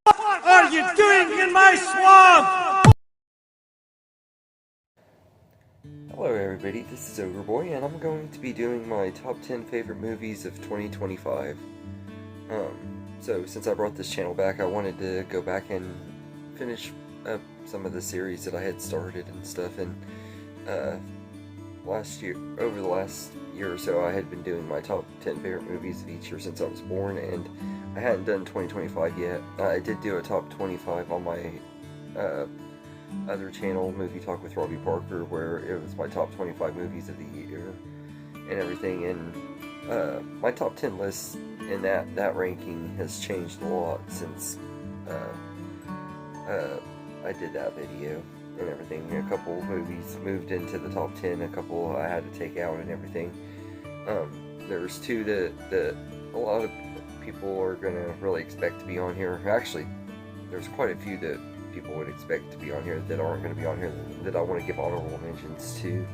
What are you doing in my swamp? Hello everybody, this is Ogre Boy, and I'm going to be doing my top 10 favorite movies of 2025. So since I brought this channel back, I wanted to go back and finish up some of the series that I had started and stuff, and over the last year or so, I had been doing my top 10 favorite movies of each year since I was born, and I hadn't done 2025 yet. I did do a top 25 on my other channel, Movie Talk with Robbie Parker, where it was my top 25 movies of the year and everything, and my top 10 list in that ranking has changed a lot since I did that video and everything. A couple movies moved into the top 10, a couple I had to take out and everything. There's two that a lot of people are gonna really expect to be on here. Actually, there's quite a few that people would expect to be on here that aren't going to be on here that I want to give honorable mentions to,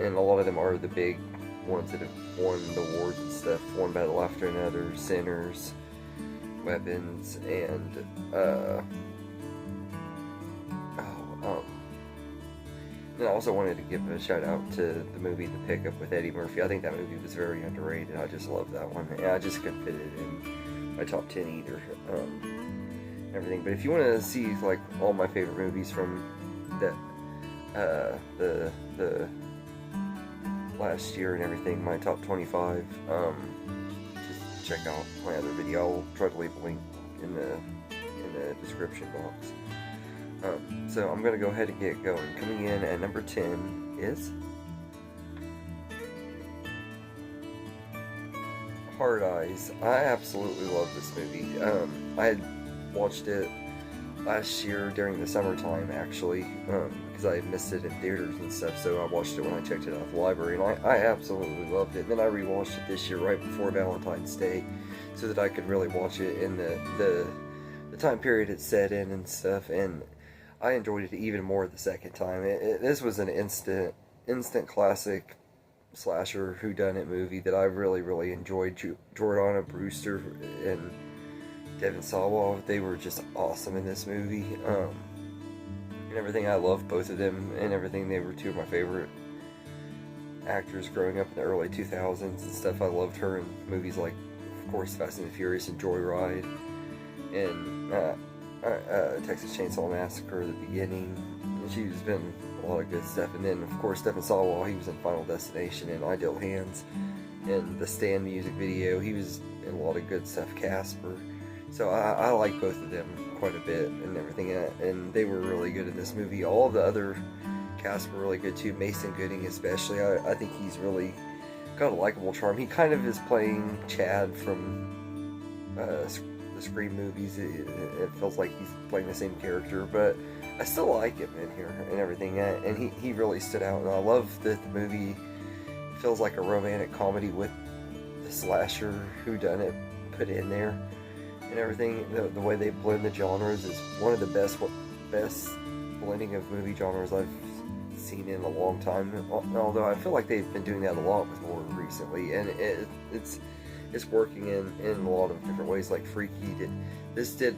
and a lot of them are the big ones that have won the awards and stuff. One Battle After Another, Sinners, Weapons, and and I also wanted to give a shout out to the movie The Pickup with Eddie Murphy. I think that movie was very underrated. I just love that one, and I just couldn't fit it in my top 10 either. Everything. But if you want to see like all my favorite movies from the last year and everything, my top 25, just check out my other video. I'll try to leave a link in the description box. So I'm gonna go ahead and get going. Coming in at number 10 is Hard Eyes. I absolutely love this movie. I had watched it last year during the summertime, actually, because I missed it in theaters and stuff, so I watched it when I checked it out of the library, and I absolutely loved it. And then I rewatched it this year right before Valentine's Day, so that I could really watch it in the time period it's set in and stuff, and I enjoyed it even more the second time. This was an instant classic slasher whodunit movie that I really enjoyed. Jordana Brewster and Devon Sawa, they were just awesome in this movie, and everything. I love both of them and everything. They were two of my favorite actors growing up in the early 2000s and stuff. I loved her in movies like, of course, Fast and the Furious and Joyride, and Texas Chainsaw Massacre at the beginning. And she's been a lot of good stuff. And then, of course, Devon Sawa, he was in Final Destination and Ideal Hands, and the Stand music video. He was in a lot of good stuff. Casper. So I like both of them quite a bit and everything, and they were really good in this movie. All of the other cast were really good too. Mason Gooding especially. I think he's really got a likable charm. He kind of is playing Chad from the Scream movies. It feels like he's playing the same character, but I still like him in here and everything, and he really stood out. And I love that the movie feels like a romantic comedy with the slasher whodunit put in there and everything. The way they blend the genres is one of the best blending of movie genres I've seen in a long time. Although I feel like they've been doing that a lot with horror recently, and it's working in a lot of different ways. Like Freaky did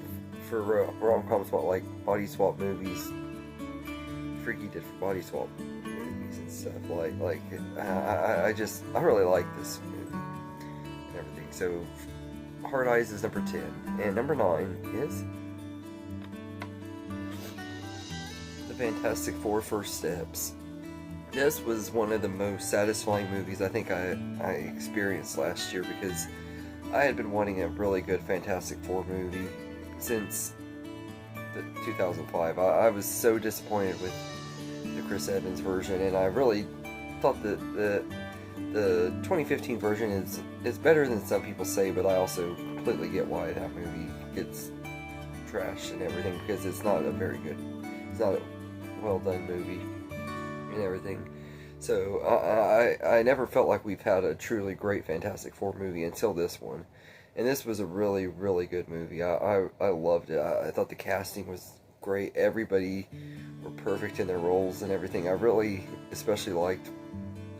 for rom-coms about like body swap movies. Freaky did for body swap movies and stuff. I really like this movie and everything. So Hard Eyes is number 10, and number 9 is The Fantastic Four: First Steps. This was one of the most satisfying movies I think I experienced last year, because I had been wanting a really good Fantastic Four movie since 2005. I was so disappointed with the Chris Evans version, and I really thought that the 2015 version is better than some people say, but I also completely get why that movie gets trashed and everything, because it's not a well done movie and everything. So I never felt like we've had a truly great Fantastic Four movie until this one, and this was a really good movie. I loved it. I thought the casting was great. Everybody were perfect in their roles and everything. I really especially liked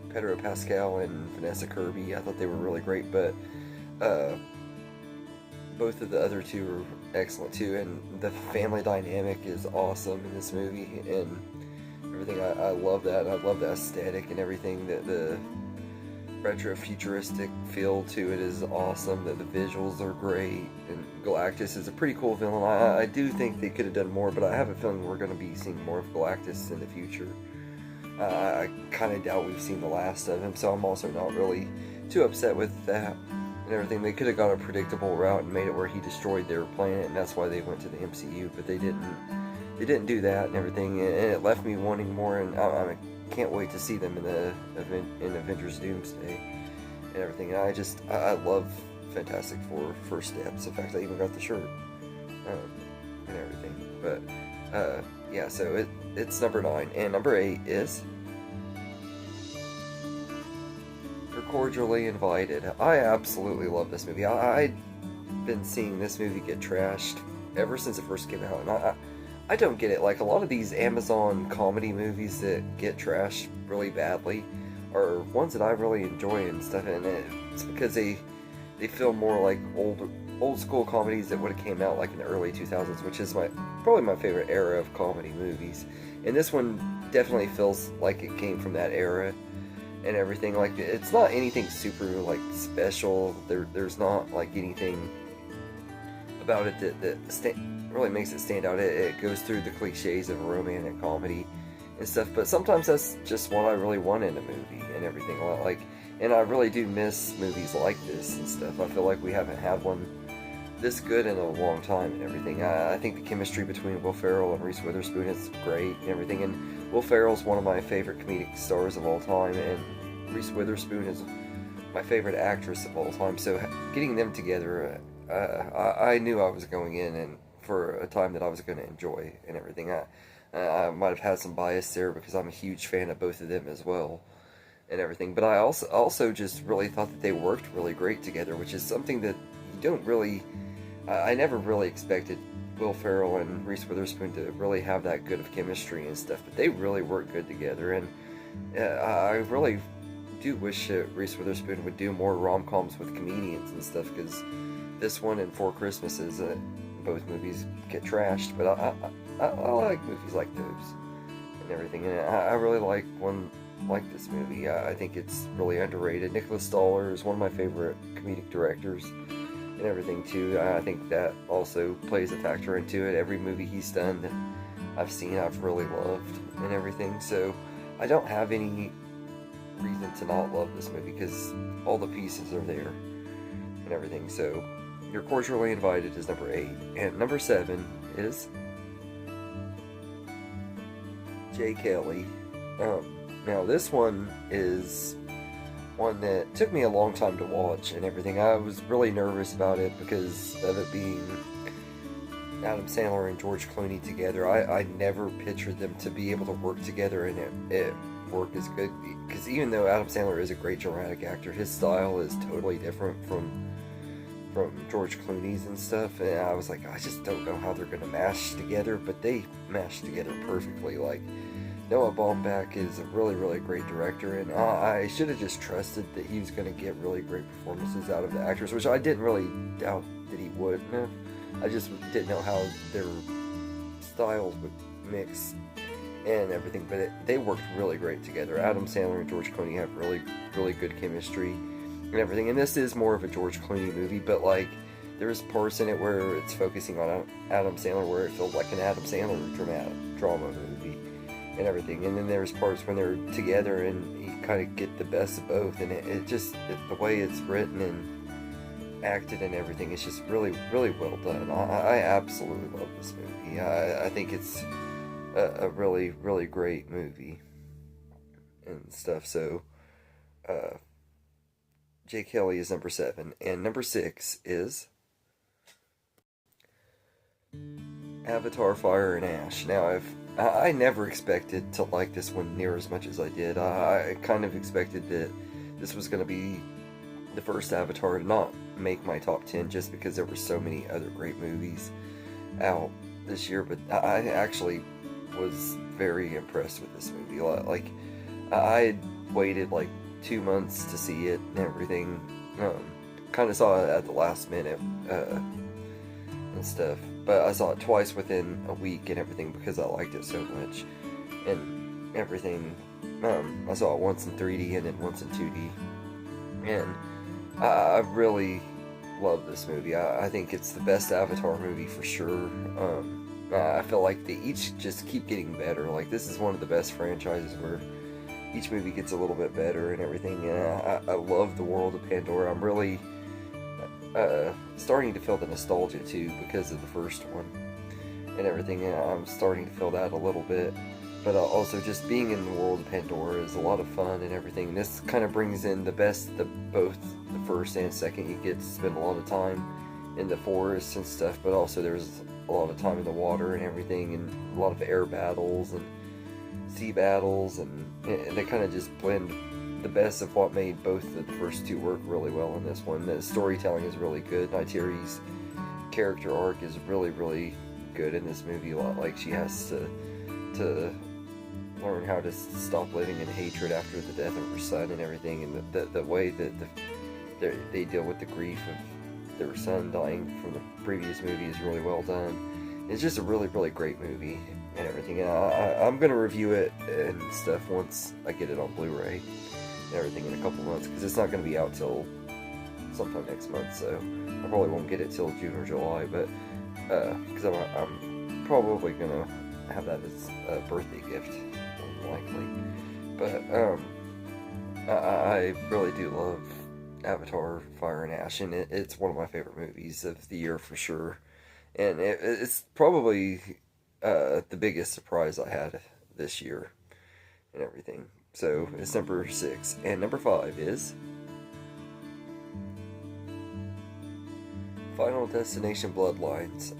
Pedro Pascal and Vanessa Kirby. I thought they were really great, but both of the other two excellent too, and the family dynamic is awesome in this movie, and everything. I love that. I love the aesthetic and everything. That the retro futuristic feel to it is awesome. That the visuals are great, and Galactus is a pretty cool villain. I do think they could have done more, but I have a feeling we're going to be seeing more of Galactus in the future. I kind of doubt we've seen the last of him, so I'm also not really too upset with that and everything. They could have gone a predictable route and made it where he destroyed their planet, and that's why they went to the MCU, but they didn't. They didn't do that and everything, and it left me wanting more, and I can't wait to see them in Avengers Doomsday and everything. And I love Fantastic Four first steps. In fact, I even got the shirt and everything. But yeah, so it's number 9, and number 8 is You're Cordially Invited. I absolutely love this movie. I've been seeing this movie get trashed ever since it first came out, and I don't get it. Like, a lot of these Amazon comedy movies that get trashed really badly are ones that I really enjoy and stuff, and it's because they feel more like old school comedies that would have came out like in the early 2000s, which is probably my favorite era of comedy movies. And this one definitely feels like it came from that era and everything. Like, it's not anything super like special. There's not like anything about it that really makes it stand out. It goes through the cliches of a romantic comedy and stuff, but sometimes that's just what I really want in a movie and everything. Like, and I really do miss movies like this and stuff. I feel like we haven't had one this good in a long time and everything. I think the chemistry between Will Ferrell and Reese Witherspoon is great and everything, and Will Ferrell's one of my favorite comedic stars of all time, and Reese Witherspoon is my favorite actress of all time, so getting them together, I knew I was going in and for a time that I was going to enjoy and everything. I might have had some bias there because I'm a huge fan of both of them as well and everything, but I also just really thought that they worked really great together, which is something that you don't really, I never really expected Will Ferrell and Reese Witherspoon to really have that good of chemistry and stuff, but they really work good together, and I really do wish that Reese Witherspoon would do more rom-coms with comedians and stuff, because this one and Four Christmases, both movies get trashed, but I like movies like those and everything, and I really like one like this movie. I think it's really underrated. Nicholas Stoller is one of my favorite comedic directors and everything too. I think that also plays a factor into it. Every movie he's done that I've seen, I've really loved and everything, so I don't have any reason to not love this movie because all the pieces are there and everything. So You're Cordially Invited is number 8, and number 7 is Jay Kelly. Now this one is one that took me a long time to watch and everything. I was really nervous about it because of it being Adam Sandler and George Clooney together. I never pictured them to be able to work together and it work as good, because even though Adam Sandler is a great dramatic actor, his style is totally different from George Clooney's and stuff, and I was like, I just don't know how they're going to mash together, but they mash together perfectly. Like, Noah Baumbach is a really, really great director, and I should have just trusted that he was going to get really great performances out of the actors, which I didn't really doubt that he would. I just didn't know how their styles would mix and everything, but they worked really great together. Adam Sandler and George Clooney have really, really good chemistry and everything, and this is more of a George Clooney movie, but like, there's parts in it where it's focusing on Adam Sandler where it feels like an Adam Sandler drama movie and everything, and then there's parts when they're together and you kind of get the best of both, and the way it's written and acted and everything, it's just really, really well done. I absolutely love this movie. I think it's a really, really great movie and stuff. So Jay Kelly is number 7, and number 6 is Avatar: Fire and Ash. Now, I never expected to like this one near as much as I did. I kind of expected that this was going to be the first Avatar to not make my top 10 just because there were so many other great movies out this year, but I actually was very impressed with this movie. Like, I had waited like 2 months to see it and everything. Kind of saw it at the last minute and and stuff. But I saw it twice within a week and everything because I liked it so much and everything. I saw it once in 3D and then once in 2D, and I really love this movie. I think it's the best Avatar movie for sure. I feel like they each just keep getting better. Like, this is one of the best franchises where each movie gets a little bit better and everything. And I love the world of Pandora. I'm really starting to feel the nostalgia too because of the first one and everything. And I'm starting to feel that a little bit. But also just being in the world of Pandora is a lot of fun and everything. And this kind of brings in the best of both the first and second. You get to spend a lot of time in the forest and stuff, but also there's a lot of time in the water and everything, and a lot of air battles and sea battles, and they kind of just blend the best of what made both of the first two work really well in this one. The storytelling is really good. Neytiri's character arc is really, really good in this movie. A lot like she has to learn how to stop living in hatred after the death of her son and everything, and the way that they deal with the grief of their son dying from the previous movie is really well done. It's just a really, really great movie and everything. And I'm going to review it and stuff once I get it on Blu-ray and everything in a couple months, because it's not going to be out till sometime next month, so I probably won't get it till June or July, but because I'm probably going to have that as a birthday gift, likely. But I really do love Avatar: Fire and Ash, and it's one of my favorite movies of the year for sure. And it's probably the biggest surprise I had this year and everything. So it's number 6, and number 5 is Final Destination: Bloodlines.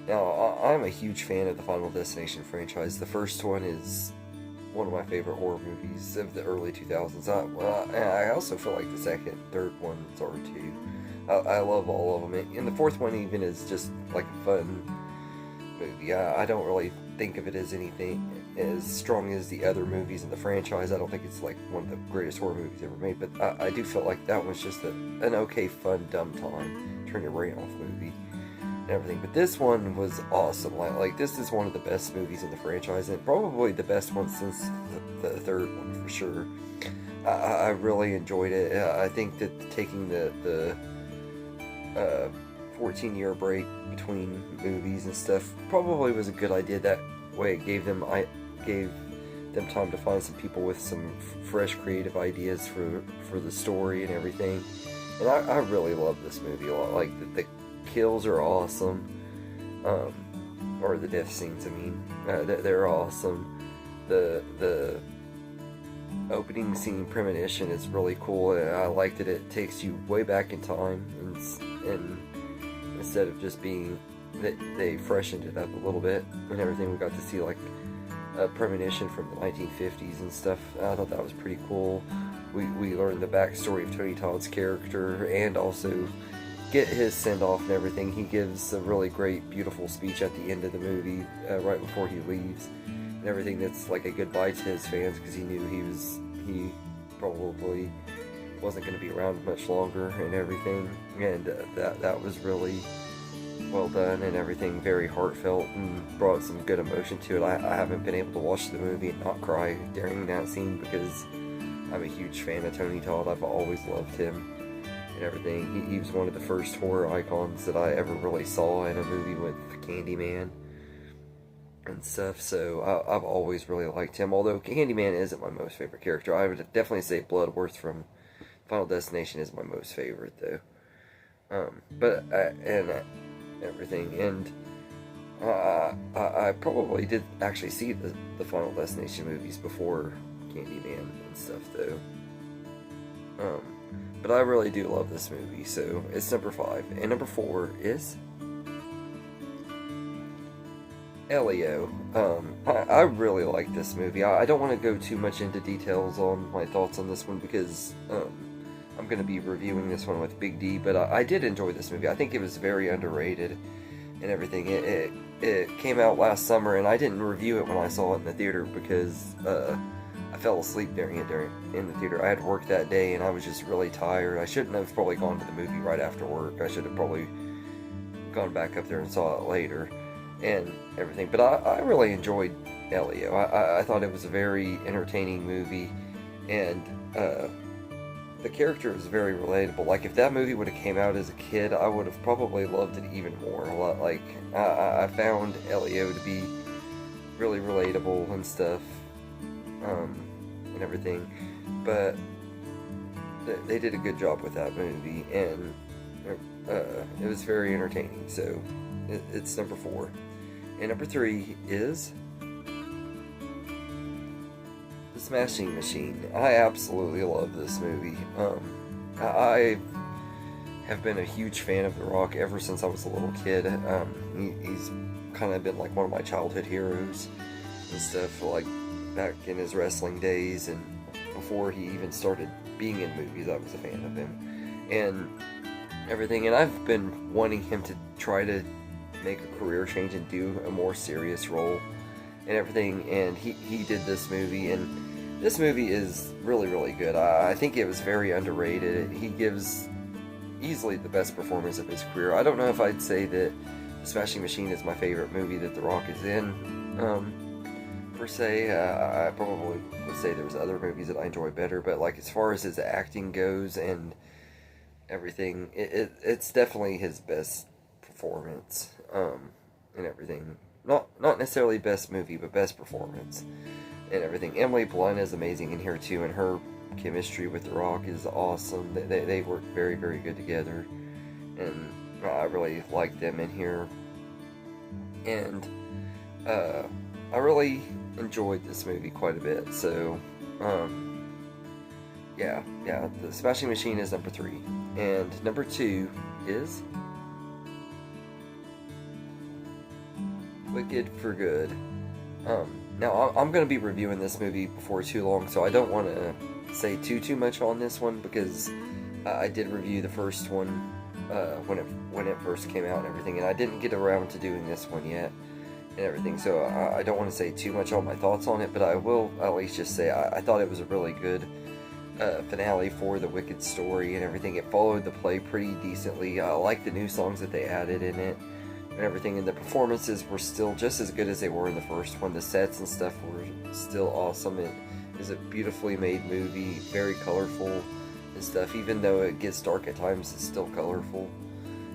Now I'm a huge fan of the Final Destination franchise. The first one is one of my favorite horror movies of the early 2000s. I also feel like the second, third ones are too. I love all of them, and the fourth one even is just like a fun movie. I don't really think of it as anything as strong as the other movies in the franchise. I don't think it's like one of the greatest horror movies ever made, but I do feel like that was just an okay, fun, dumb time, turn your brain off movie and everything. But this one was awesome. Like this is one of the best movies in the franchise, and probably the best one since the third one for sure. I really enjoyed it. I think that taking the 14-year break between movies and stuff probably was a good idea. That way it gave them time to find some people with some fresh creative ideas for the story and everything. And I really love this movie a lot. Like the kills are awesome, or the death scenes, I mean, they're awesome. The opening scene, Premonition, is really cool. I like that it takes you way back in time, and instead of just being that they freshened it up a little bit and everything, we got to see like a Premonition from the 1950s and stuff. I thought that was pretty cool. We learned the backstory of Tony Todd's character, and also get his send-off and everything. He gives a really great, beautiful speech at the end of the movie, right before he leaves and everything. That's like a goodbye to his fans, because he knew he probably wasn't going to be around much longer and everything. And that was really well done and everything, very heartfelt, and brought some good emotion to it. I haven't been able to watch the movie and not cry during that scene, because I'm a huge fan of Tony Todd. I've always loved him and everything. He was one of the first horror icons that I ever really saw in a movie with Candyman and stuff, so I've always really liked him. Although Candyman isn't my most favorite character, I would definitely say Bloodworth from Final Destination is my most favorite, though. And everything, and I probably did actually see the Final Destination movies before Candyman and stuff, though. But I really do love this movie, so it's number 5. And number 4 is Elio. I really like this movie. I don't want to go too much into details on my thoughts on this one, because I'm going to be reviewing this one with Big D, but I did enjoy this movie. I think it was very underrated and everything. It came out last summer, and I didn't review it when I saw it in the theater, because I fell asleep during it in the theater. I had work that day, and I was just really tired. I shouldn't have probably gone to the movie right after work. I should have probably gone back up there and saw it later and everything. But I really enjoyed Elio. I thought it was a very entertaining movie, and the character is very relatable. Like, if that movie would have came out as a kid, I would have probably loved it even more. A lot. Like, I found Elio to be really relatable and stuff, and everything. But they did a good job with that movie, and it was very entertaining. So it's number 4. And number 3 is The Smashing Machine. I absolutely love this movie. I have been a huge fan of The Rock ever since I was a little kid. He's kind of been like one of my childhood heroes and stuff, like back in his wrestling days, and before he even started being in movies, I was a fan of him and everything. And I've been wanting him to try to make a career change and do a more serious role and everything, and he did this movie, and this movie is really, really good. I think it was very underrated. He gives easily the best performance of his career. I don't know if I'd say that The Smashing Machine is my favorite movie that The Rock is in, per se. I probably would say there's other movies that I enjoy better, but like, as far as his acting goes and everything, it's definitely his best performance, and everything. Not necessarily best movie, but best performance and everything. Emily Blunt is amazing in here too, and her chemistry with The Rock is awesome. They work very, very good together, and I really like them in here. And I really enjoyed this movie quite a bit. So yeah, The Smashing Machine is number 3, and number 2 is Wicked for Good. Now, I'm going to be reviewing this movie before too long, so I don't want to say too much on this one, because I did review the first one when it first came out and everything, and I didn't get around to doing this one yet and everything, so I don't want to say too much on my thoughts on it, but I will at least just say I thought it was a really good finale for the Wicked story and everything. It followed the play pretty decently. I like the new songs that they added in it and everything, and the performances were still just as good as they were in the first one. The sets and stuff were still awesome. It is a beautifully made movie, very colorful and stuff. Even though it gets dark at times, it's still colorful,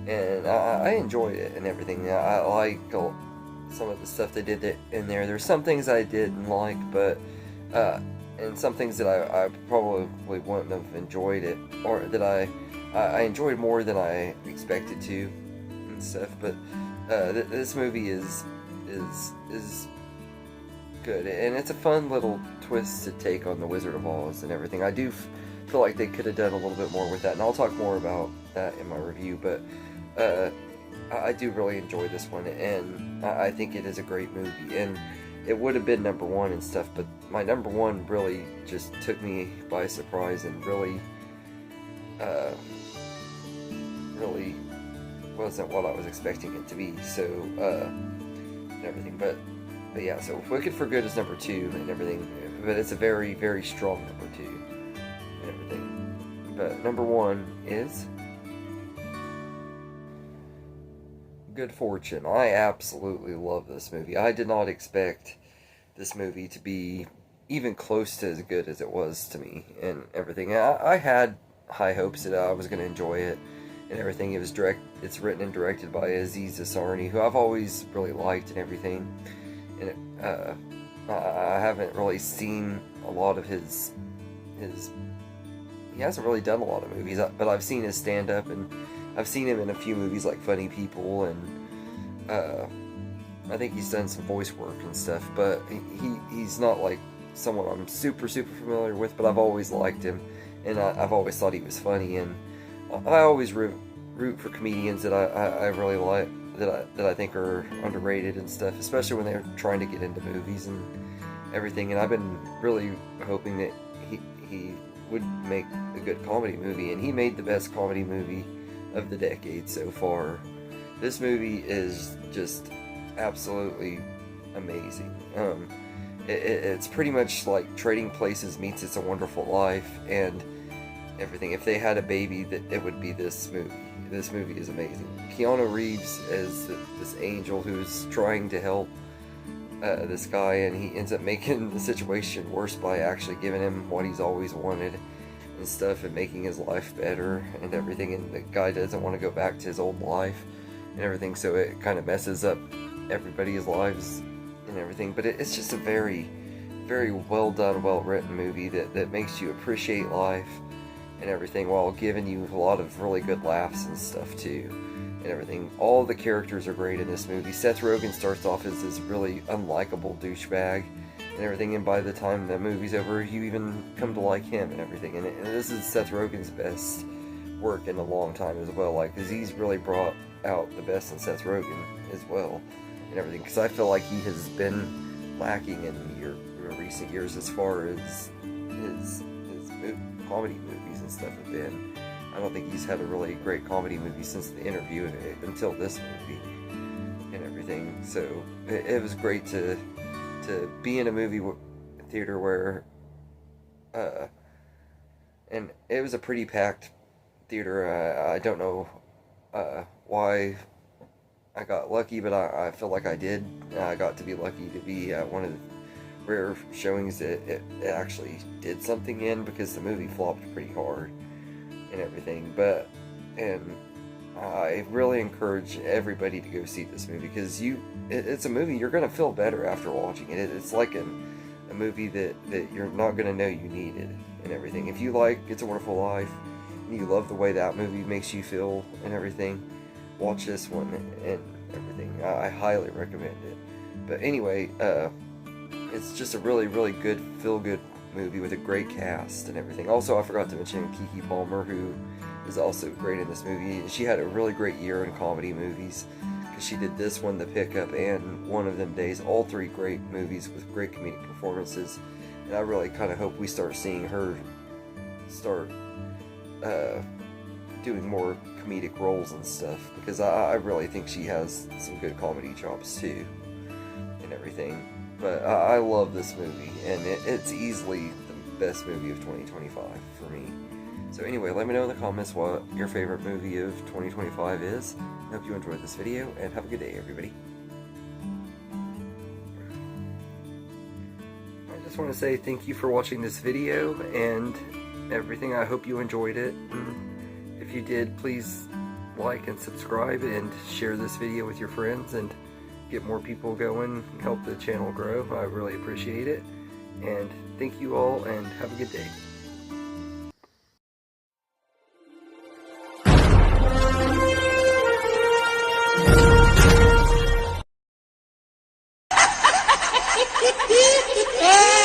and I enjoyed it and everything. I like some of the stuff they did in there. There's some things I didn't like, but and some things that I probably wouldn't have enjoyed it, or that I enjoyed more than I expected to and stuff. But this movie is good, and it's a fun little twist to take on the Wizard of Oz and everything. I do feel like they could have done a little bit more with that, and I'll talk more about that in my review. But I do really enjoy this one, and I think it is a great movie, and it would have been number 1 and stuff, but my number 1 really just took me by surprise, and really wasn't what I was expecting it to be. So and everything, but yeah. So Wicked for Good is number 2 and everything, but it's a very, very strong number 2 and everything. But number 1 is Good Fortune. I absolutely love this movie. I did not expect this movie to be even close to as good as it was to me and everything. I had high hopes that I was going to enjoy it and everything. It's written and directed by Aziz Ansari, who I've always really liked and everything. And I haven't really seen a lot of his. He hasn't really done a lot of movies, but I've seen his stand-up, and I've seen him in a few movies like Funny People, and I think he's done some voice work and stuff. But he's not like someone I'm super familiar with. But I've always liked him, and I've always thought he was funny, and I always root for comedians that I really like, that I think are underrated and stuff, especially when they're trying to get into movies and everything. And I've been really hoping that he would make a good comedy movie, and he made the best comedy movie of the decade so far. This movie is just absolutely amazing. It's pretty much like Trading Places meets It's a Wonderful Life and everything. If they had a baby, that it would be this movie this movie is amazing. Keanu Reeves is this angel who's trying to help this guy, and he ends up making the situation worse by actually giving him what he's always wanted and stuff, and making his life better and everything, and the guy doesn't want to go back to his old life and everything, so it kind of messes up everybody's lives and everything. But it's just a very, very well done, well written movie that makes you appreciate life and everything, while giving you a lot of really good laughs and stuff too and everything. All the characters are great in this movie. Seth Rogen starts off as this really unlikable douchebag and everything, and by the time the movie's over, you even come to like him and everything. And this is Seth Rogen's best work in a long time as well, like, because he's really brought out the best in Seth Rogen as well and everything, because I feel like he has been lacking in recent years as far as his comedy movies and stuff have been. I don't think he's had a really great comedy movie since The Interview until this movie and everything. So it was great to be in a movie theater where and it was a pretty packed theater. I don't know why I got lucky, but I feel like I did. I got to be lucky to be one of the rare showings that it actually did something in, because the movie flopped pretty hard and everything. And I really encourage everybody to go see this movie, because it's a movie you're going to feel better after watching it. It's like a movie that you're not going to know you needed and everything. If you like It's a Wonderful Life and you love the way that movie makes you feel and everything, watch this one and everything. I highly recommend it. But anyway, it's just a really, really good, feel-good movie with a great cast and everything. Also, I forgot to mention Keke Palmer, who is also great in this movie. She had a really great year in comedy movies, because she did this one, The Pickup, and One of Them Days. All three great movies with great comedic performances. And I really kind of hope we start seeing her start doing more comedic roles and stuff, because I really think she has some good comedy chops too and everything. But I love this movie, and it's easily the best movie of 2025 for me. So anyway, let me know in the comments what your favorite movie of 2025 is. I hope you enjoyed this video, and have a good day, everybody. I just want to say thank you for watching this video and everything. I hope you enjoyed it. And if you did, please like and subscribe and share this video with your friends and get more people going, help the channel grow. I really appreciate it. And thank you all, and have a good day. Yeah.